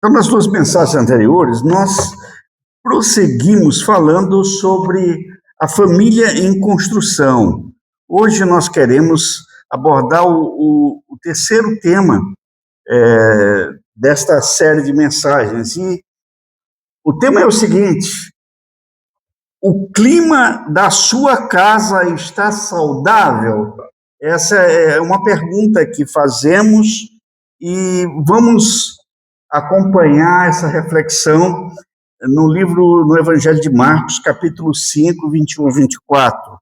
Então, nas duas mensagens anteriores, nós prosseguimos falando sobre a família em construção. Hoje nós queremos abordar o terceiro tema desta série de mensagens. E o tema é o seguinte: o clima da sua casa está saudável? Essa é uma pergunta que fazemos e vamos acompanhar essa reflexão no Evangelho de Marcos, capítulo 5, 21 a 24.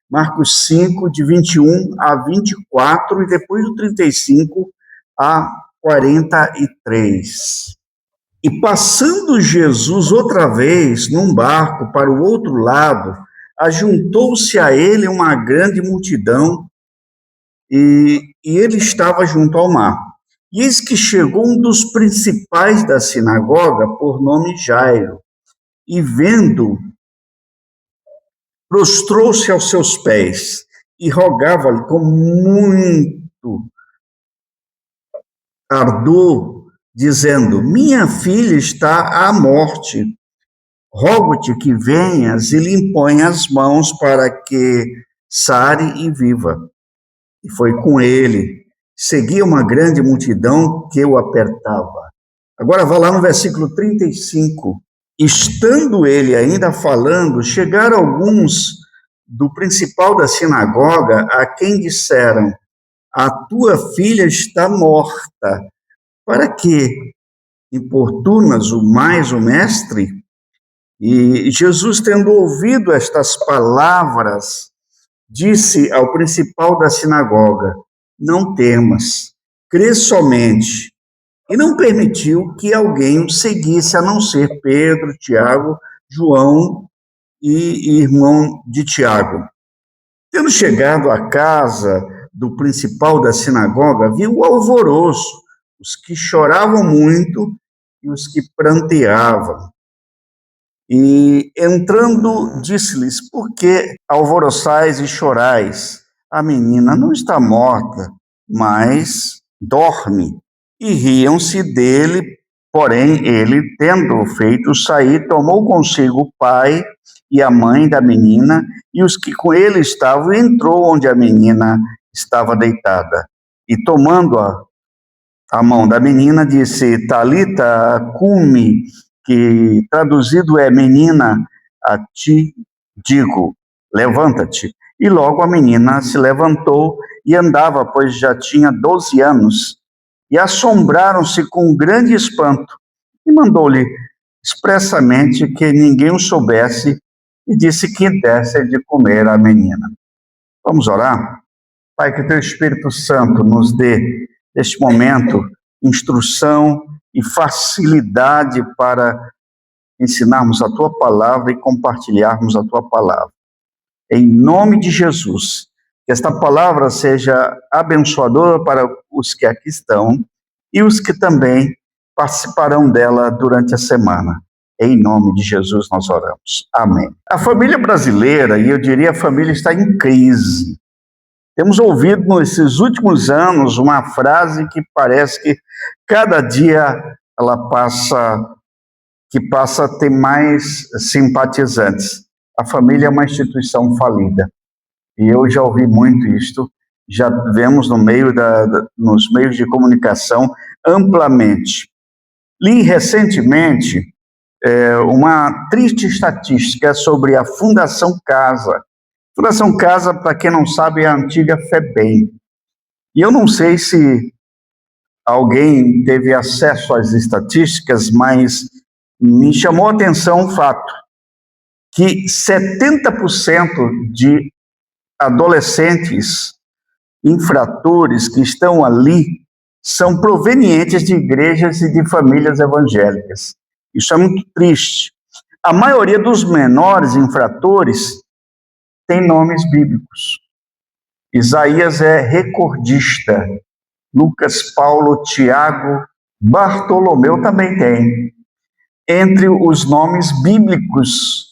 Marcos 5, de 21 a 24, e depois do 35 a 43. E passando Jesus outra vez num barco para o outro lado, ajuntou-se a ele uma grande multidão, e ele estava junto ao mar. E eis que chegou um dos principais da sinagoga, por nome Jairo, e vendo, prostrou-se aos seus pés e rogava-lhe com muito ardor, dizendo: minha filha está à morte, rogo-te que venhas e lhe impõe as mãos para que sare e viva. E foi com ele. Seguia uma grande multidão que o apertava. Agora vá lá no versículo 35. Estando ele ainda falando, chegaram alguns do principal da sinagoga, a quem disseram: a tua filha está morta. Para que importunas o mais o mestre? E Jesus, tendo ouvido estas palavras, disse ao principal da sinagoga: não temas, crê somente. E não permitiu que alguém o seguisse, a não ser Pedro, Tiago, João e irmão de Tiago. Tendo chegado à casa do principal da sinagoga, viu o alvoroço, os que choravam muito e os que pranteavam. E entrando, disse-lhes: por que alvoroçais e chorais? A menina não está morta, mas dorme. E riam-se dele, porém ele, tendo feito sair, tomou consigo o pai e a mãe da menina e os que com ele estavam, e entrou onde a menina estava deitada. E tomando a mão da menina, disse: Talita cumi, que traduzido é: menina, a ti digo, levanta-te. E logo a menina se levantou e andava, pois já tinha 12 anos. E assombraram-se com grande espanto. E mandou-lhe expressamente que ninguém o soubesse, e disse que desse de comer à menina. Vamos orar? Pai, que teu Espírito Santo nos dê, neste momento, instrução e facilidade para ensinarmos a tua palavra e compartilharmos a tua palavra. Em nome de Jesus, que esta palavra seja abençoadora para os que aqui estão e os que também participarão dela durante a semana. Em nome de Jesus nós oramos. Amém. A família brasileira, e eu diria a família, está em crise. Temos ouvido nesses últimos anos uma frase que parece que cada dia ela passa a ter mais simpatizantes. A família é uma instituição falida. E eu já ouvi muito isto, já vemos nos meios de comunicação amplamente. Li recentemente uma triste estatística sobre a Fundação Casa. Fundação Casa, para quem não sabe, é a antiga FEBEM. E eu não sei se alguém teve acesso às estatísticas, mas me chamou a atenção o fato que 70% de adolescentes infratores que estão ali são provenientes de igrejas e de famílias evangélicas. Isso é muito triste. A maioria dos menores infratores tem nomes bíblicos. Isaías é recordista. Lucas, Paulo, Tiago, Bartolomeu também tem. Entre os nomes bíblicos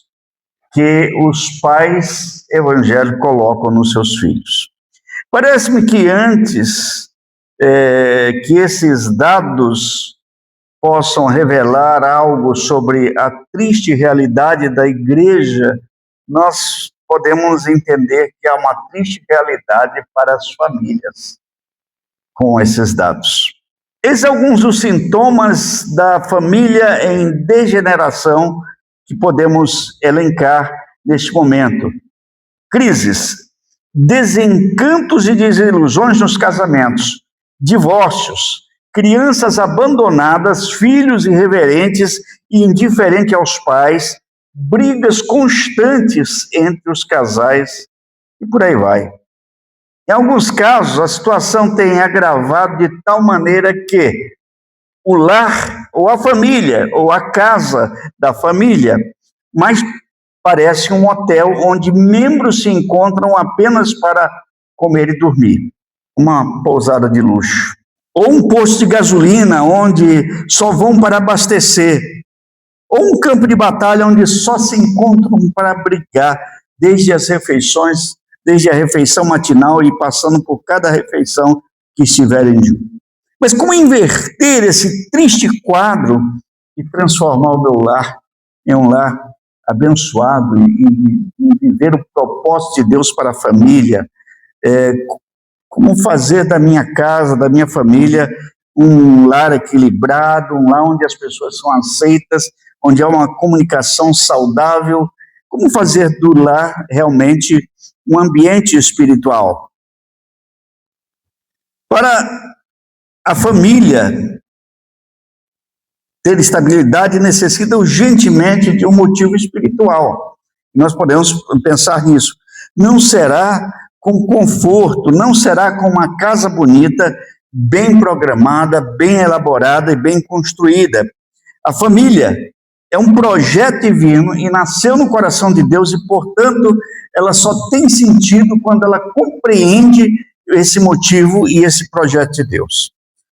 que os pais evangélicos colocam nos seus filhos. Parece-me que antes que esses dados possam revelar algo sobre a triste realidade da igreja, nós podemos entender que há uma triste realidade para as famílias com esses dados. Esses são alguns dos sintomas da família em degeneração que podemos elencar neste momento. Crises, desencantos e desilusões nos casamentos, divórcios, crianças abandonadas, filhos irreverentes e indiferentes aos pais, brigas constantes entre os casais e por aí vai. Em alguns casos, a situação tem agravado de tal maneira que o lar, ou a família, ou a casa da família, mais parece um hotel onde membros se encontram apenas para comer e dormir. Uma pousada de luxo. Ou um posto de gasolina onde só vão para abastecer. Ou um campo de batalha onde só se encontram para brigar, desde as refeições, desde a refeição matinal e passando por cada refeição que estiverem juntos. Mas como inverter esse triste quadro e transformar o meu lar em um lar abençoado e viver o propósito de Deus para a família? Como fazer da minha casa, da minha família, um lar equilibrado, um lar onde as pessoas são aceitas, onde há uma comunicação saudável? Como fazer do lar realmente um ambiente espiritual? Para a família ter estabilidade, necessita urgentemente de um motivo espiritual. Nós podemos pensar nisso. Não será com conforto, não será com uma casa bonita, bem programada, bem elaborada e bem construída. A família é um projeto divino e nasceu no coração de Deus e, portanto, ela só tem sentido quando ela compreende esse motivo e esse projeto de Deus.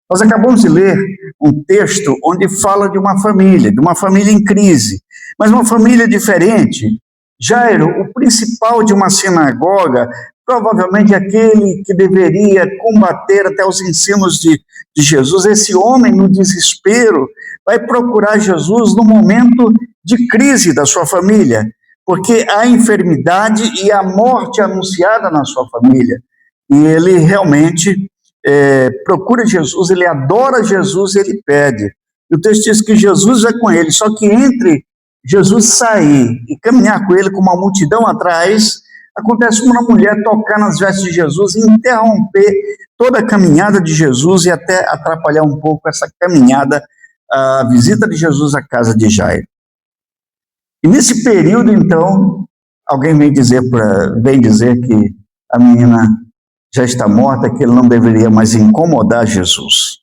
Nós acabamos de ler um texto onde fala de uma família em crise, mas uma família diferente. Jairo, o principal de uma sinagoga, provavelmente aquele que deveria combater até os ensinos de Jesus, esse homem no desespero vai procurar Jesus no momento de crise da sua família, porque há enfermidade e a morte anunciada na sua família. E ele realmente procura Jesus, ele adora Jesus e ele pede. E o texto diz que Jesus é com ele, só que entre Jesus sair e caminhar com ele com uma multidão atrás, acontece uma mulher tocar nas vestes de Jesus e interromper toda a caminhada de Jesus e até atrapalhar um pouco essa caminhada, a visita de Jesus à casa de Jairo. E nesse período, então, alguém vem dizer que a menina já está morta, que ele não deveria mais incomodar Jesus.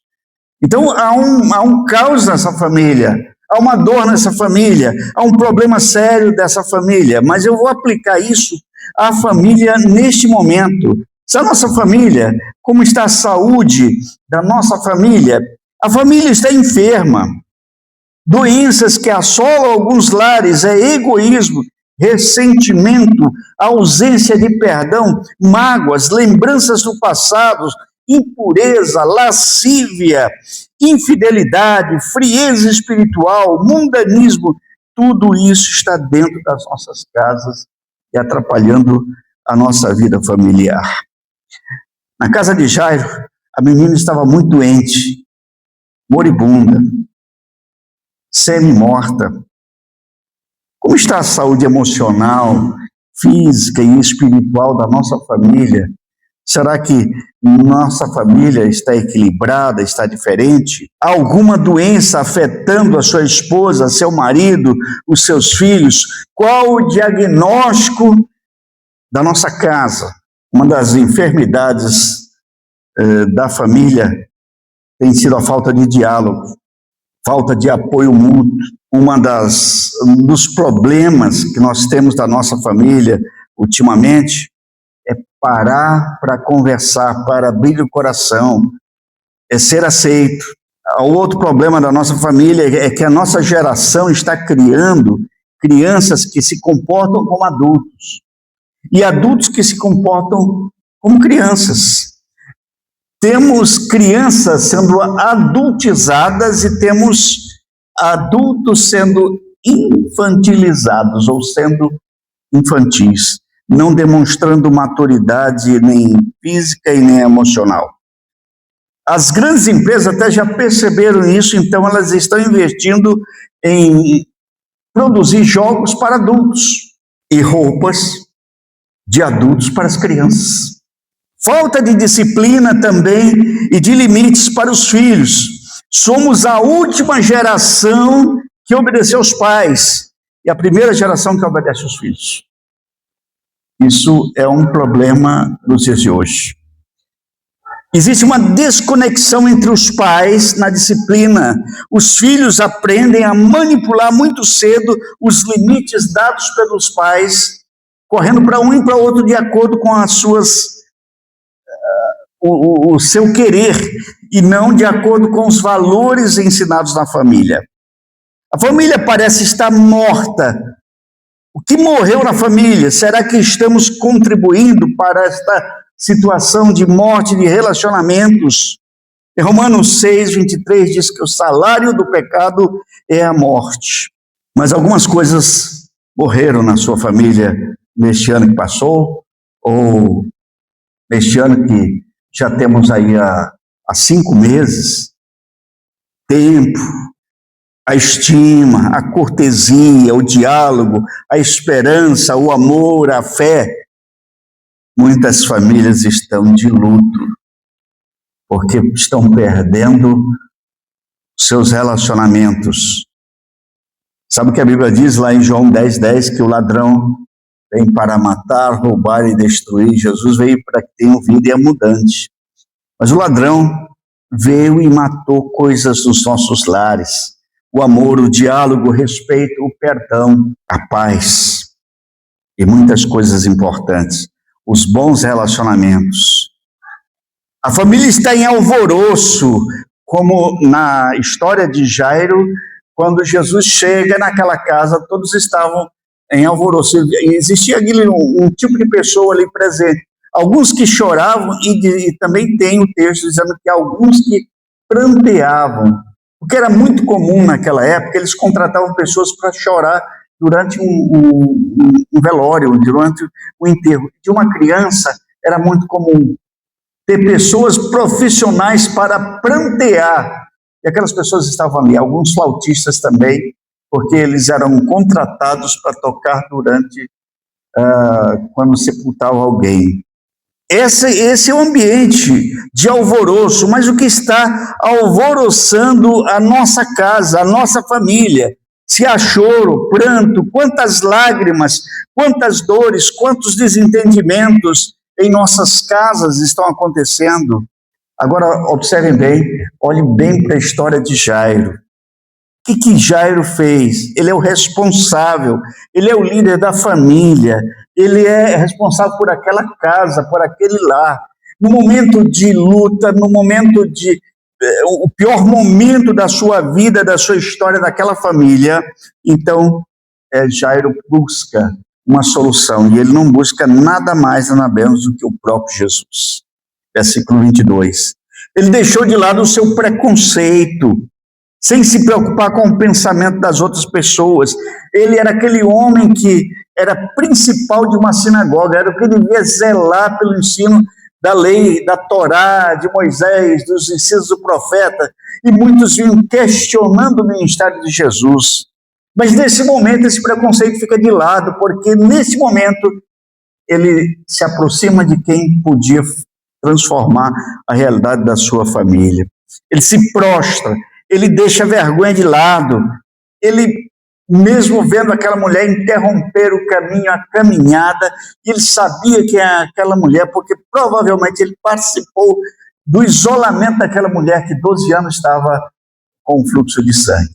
Então, há um caos nessa família, há uma dor nessa família, há um problema sério dessa família, mas eu vou aplicar isso à família neste momento. Se a nossa família, como está a saúde da nossa família? A família está enferma. Doenças que assolam alguns lares é egoísmo, ressentimento, ausência de perdão, mágoas, lembranças do passado, impureza, lascívia, infidelidade, frieza espiritual, mundanismo, tudo isso está dentro das nossas casas e atrapalhando a nossa vida familiar. Na casa de Jairo, a menina estava muito doente, moribunda, semi-morta. Como está a saúde emocional, física e espiritual da nossa família? Será que nossa família está equilibrada, está diferente? Há alguma doença afetando a sua esposa, seu marido, os seus filhos? Qual o diagnóstico da nossa casa? Uma das enfermidades da família tem sido a falta de diálogo, falta de apoio mútuo. Dos problemas que nós temos da nossa família ultimamente é parar para conversar, para abrir o coração, é ser aceito. O outro problema da nossa família é que a nossa geração está criando crianças que se comportam como adultos e adultos que se comportam como crianças. Temos crianças sendo adultizadas e temos adultos sendo infantilizados ou sendo infantis, não demonstrando maturidade nem física e nem emocional. As grandes empresas até já perceberam isso, então elas estão investindo em produzir jogos para adultos e roupas de adultos para as crianças. Falta de disciplina também e de limites para os filhos. Somos a última geração que obedeceu aos pais e a primeira geração que obedece aos filhos. Isso é um problema nos dias de hoje. Existe uma desconexão entre os pais na disciplina. Os filhos aprendem a manipular muito cedo os limites dados pelos pais, correndo para um e para outro de acordo com as suas o seu querer e não de acordo com os valores ensinados na família. A família parece estar morta. O que morreu na família? Será que estamos contribuindo para esta situação de morte de relacionamentos? Em Romanos 6, 23 diz que o salário do pecado é a morte. Mas algumas coisas morreram na sua família neste ano que passou, ou neste ano que já temos aí há 5 meses. Tempo, a estima, a cortesia, o diálogo, a esperança, o amor, a fé. Muitas famílias estão de luto, porque estão perdendo seus relacionamentos. Sabe o que a Bíblia diz lá em João 10:10, que o ladrão vem para matar, roubar e destruir. Jesus veio para que tenham vida e abundante. Mas o ladrão veio e matou coisas dos nossos lares. O amor, o diálogo, o respeito, o perdão, a paz e muitas coisas importantes. Os bons relacionamentos. A família está em alvoroço, como na história de Jairo, quando Jesus chega naquela casa, todos estavam em alvoroço. Existia ali um tipo de pessoa ali presente. Alguns que choravam e também tem o texto dizendo que alguns que pranteavam. O que era muito comum naquela época, eles contratavam pessoas para chorar durante um velório, durante o enterro. De uma criança, era muito comum ter pessoas profissionais para prantear. E aquelas pessoas estavam ali, alguns flautistas também, porque eles eram contratados para tocar durante, quando sepultava alguém. Esse é o ambiente de alvoroço, mas o que está alvoroçando a nossa casa, a nossa família? Se há choro, pranto, quantas lágrimas, quantas dores, quantos desentendimentos em nossas casas estão acontecendo. Agora, observem bem, olhem bem para a história de Jairo. O que Jairo fez? Ele é o responsável, ele é o líder da família, ele é responsável por aquela casa, por aquele lar. No momento de luta, no momento o pior momento da sua vida, da sua história, daquela família, então Jairo busca uma solução, e ele não busca nada mais, nada menos do que o próprio Jesus. Versículo 22. Ele deixou de lado o seu preconceito, sem se preocupar com o pensamento das outras pessoas. Ele era aquele homem que era principal de uma sinagoga, era o que devia zelar pelo ensino da lei, da Torá, de Moisés, dos ensinos do profeta, e muitos vinham questionando o ministério de Jesus. Mas nesse momento esse preconceito fica de lado, porque nesse momento ele se aproxima de quem podia transformar a realidade da sua família. Ele se prostra, ele deixa a vergonha de lado, ele, mesmo vendo aquela mulher interromper o caminho, a caminhada, ele sabia que é aquela mulher, porque provavelmente ele participou do isolamento daquela mulher que 12 anos estava com um fluxo de sangue.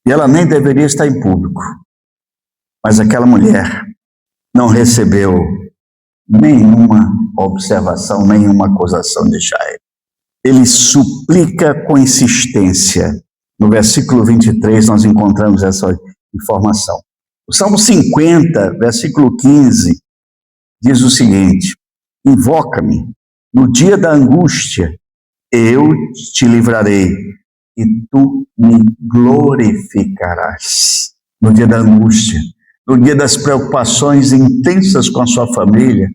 E ela nem deveria estar em público. Mas aquela mulher não recebeu nenhuma observação, nenhuma acusação de Jairo. Ele suplica com insistência. No versículo 23 nós encontramos essa informação. O Salmo 50, versículo 15, diz o seguinte: invoca-me no dia da angústia, eu te livrarei e tu me glorificarás. No dia da angústia, no dia das preocupações intensas com a sua família,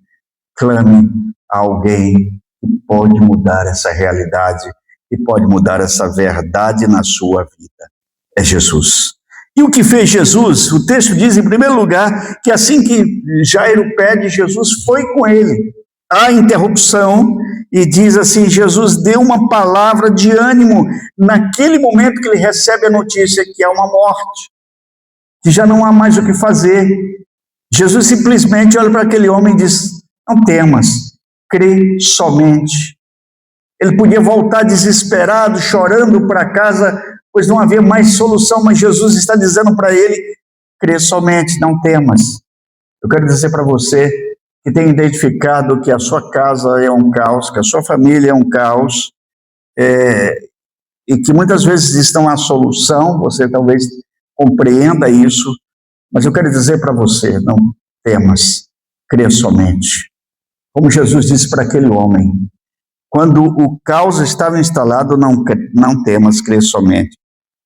clame a alguém que pode mudar essa realidade e pode mudar essa verdade na sua vida. É Jesus. E o que fez Jesus? O texto diz, em primeiro lugar, que assim que Jairo pede, Jesus foi com ele. Há interrupção e diz assim, Jesus deu uma palavra de ânimo naquele momento que ele recebe a notícia que há uma morte, que já não há mais o que fazer. Jesus simplesmente olha para aquele homem e diz, não temas, crê somente. Ele podia voltar desesperado, chorando para casa, pois não havia mais solução, mas Jesus está dizendo para ele, crê somente, não temas. Eu quero dizer para você que tem identificado que a sua casa é um caos, que a sua família é um caos, e que muitas vezes estão a solução, você talvez compreenda isso, mas eu quero dizer para você, não temas, crê somente. Como Jesus disse para aquele homem, quando o caos estava instalado, não temas, crê somente.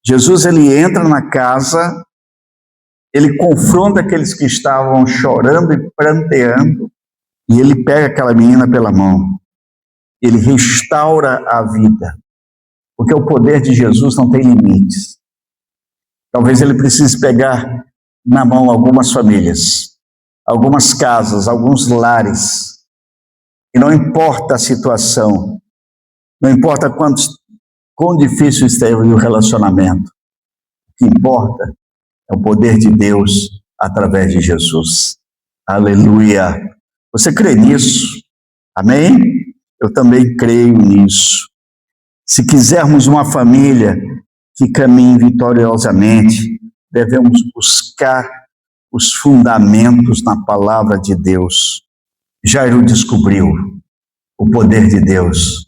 Jesus, ele entra na casa, ele confronta aqueles que estavam chorando e pranteando, e ele pega aquela menina pela mão, ele restaura a vida, porque o poder de Jesus não tem limites. Talvez ele precise pegar na mão algumas famílias, algumas casas, alguns lares, e não importa a situação, não importa quão difícil esteja o relacionamento, o que importa é o poder de Deus através de Jesus. Aleluia! Você crê nisso? Amém? Eu também creio nisso. Se quisermos uma família que caminhe vitoriosamente, devemos buscar os fundamentos na palavra de Deus. Jairo descobriu o poder de Deus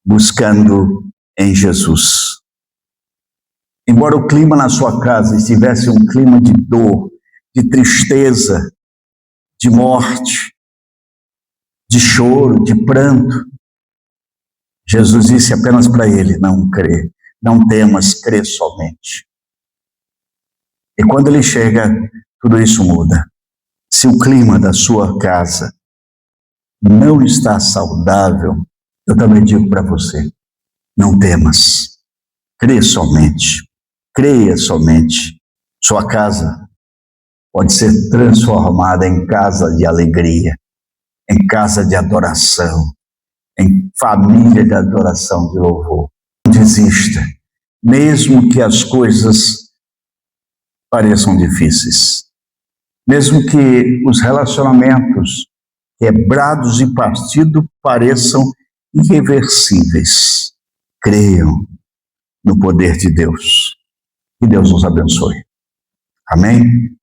buscando em Jesus. Embora o clima na sua casa estivesse um clima de dor, de tristeza, de morte, de choro, de pranto, Jesus disse apenas para ele, não crê, não temas, crê somente. E quando ele chega, tudo isso muda. Se o clima da sua casa não está saudável, eu também digo para você, não temas, crê somente, creia somente. Sua casa pode ser transformada em casa de alegria, em casa de adoração, em família de adoração, de louvor. Não desista, mesmo que as coisas pareçam difíceis, mesmo que os relacionamentos quebrados e partidos pareçam irreversíveis. Creiam no poder de Deus. Que Deus nos abençoe. Amém?